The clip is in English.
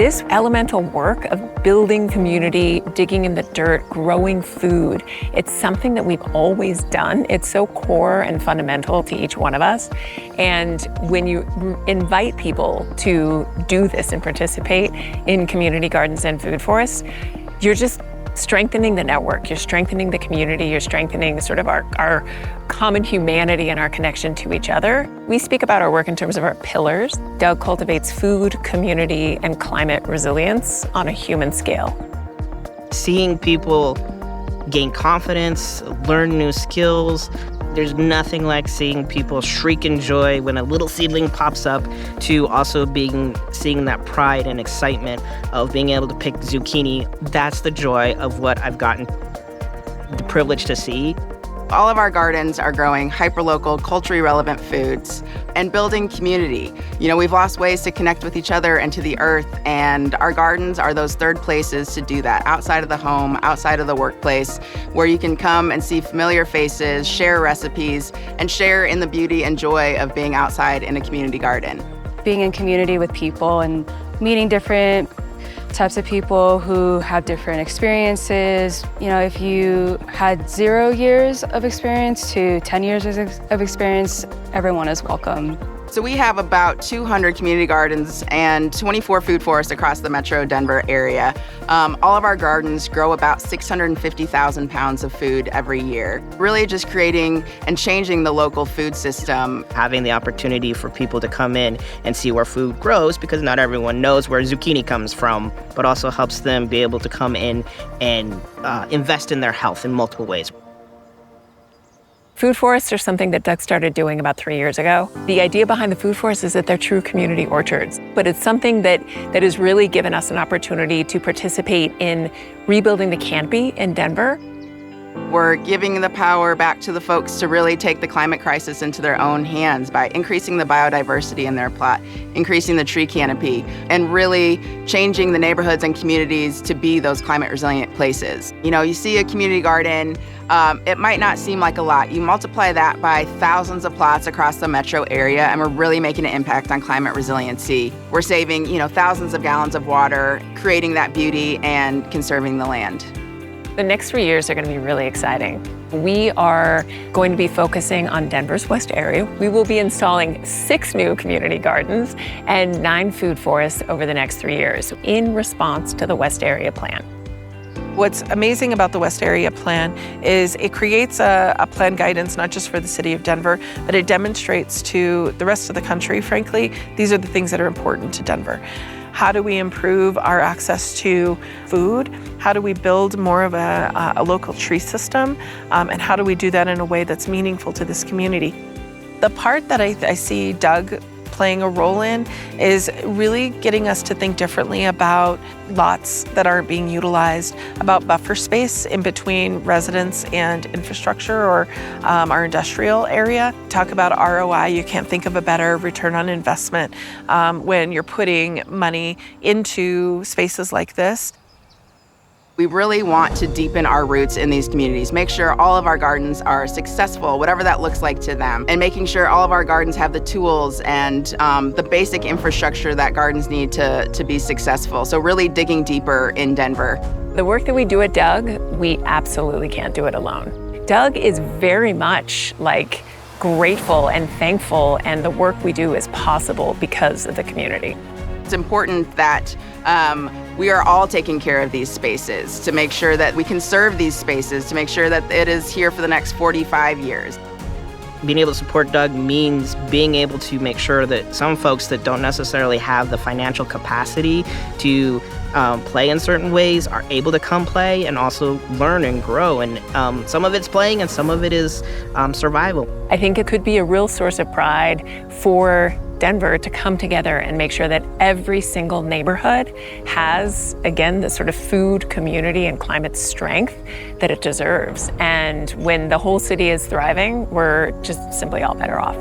This elemental work of building community, digging in the dirt, growing food, it's something that we've always done. It's so core and fundamental to each one of us. And when you invite people to do this and participate in community gardens and food forests, you're just strengthening the network, you're strengthening the community, you're strengthening sort of our common humanity and our connection to each other. We speak about our work in terms of our pillars. Doug cultivates food, community, and climate resilience on a human scale. Seeing people gain confidence, learn new skills, there's nothing like seeing people shriek in joy when a little seedling pops up, to also seeing that pride and excitement of being able to pick zucchini. That's the joy of what I've gotten the privilege to see. All of our gardens are growing hyperlocal, culturally relevant foods and building community. You know, we've lost ways to connect with each other and to the earth, and our gardens are those third places to do that, outside of the home, outside of the workplace, where you can come and see familiar faces, share recipes, and share in the beauty and joy of being outside in a community garden. Being in community with people and meeting different types of people who have different experiences. You know, if you had 0 years of experience to 10 years of experience, everyone is welcome. So we have about 200 community gardens and 24 food forests across the metro Denver area. All of our gardens grow about 650,000 pounds of food every year. Really just creating and changing the local food system. Having the opportunity for people to come in and see where food grows, because not everyone knows where zucchini comes from, but also helps them be able to come in and invest in their health in multiple ways. Food forests are something that Doug started doing about 3 years ago. The idea behind the food forests is that they're true community orchards, but it's something that has really given us an opportunity to participate in rebuilding the canopy in Denver. We're giving the power back to the folks to really take the climate crisis into their own hands by increasing the biodiversity in their plot, increasing the tree canopy, and really changing the neighborhoods and communities to be those climate resilient places. You know, you see a community garden, it might not seem like a lot. You multiply that by thousands of plots across the metro area, and we're really making an impact on climate resiliency. We're saving, thousands of gallons of water, creating that beauty, and conserving the land. The next 3 years are going to be really exciting. We are going to be focusing on Denver's West area. We will be installing 6 new community gardens and 9 food forests over the next 3 years in response to the West Area Plan. What's amazing about the West Area Plan is it creates a plan guidance not just for the city of Denver, but it demonstrates to the rest of the country, frankly, these are the things that are important to Denver. How do we improve our access to food? How do we build more of a local tree system? And how do we do that in a way that's meaningful to this community? The part that I see Doug playing a role in is really getting us to think differently about lots that aren't being utilized, about buffer space in between residents and infrastructure or our industrial area. Talk about ROI, you can't think of a better return on investment when you're putting money into spaces like this. We really want to deepen our roots in these communities, make sure all of our gardens are successful, whatever that looks like to them, and making sure all of our gardens have the tools and the basic infrastructure that gardens need to be successful. So really digging deeper in Denver. The work that we do at Doug, we absolutely can't do it alone. Doug is very much grateful and thankful, and the work we do is possible because of the community. It's important that we are all taking care of these spaces to make sure that we conserve these spaces, to make sure that it is here for the next 45 years. Being able to support Doug means being able to make sure that some folks that don't necessarily have the financial capacity to play in certain ways are able to come play and also learn and grow. And some of it's playing and some of it is survival. I think it could be a real source of pride for Denver to come together and make sure that every single neighborhood has, again, the sort of food, community, and climate strength that it deserves. And when the whole city is thriving, we're just simply all better off.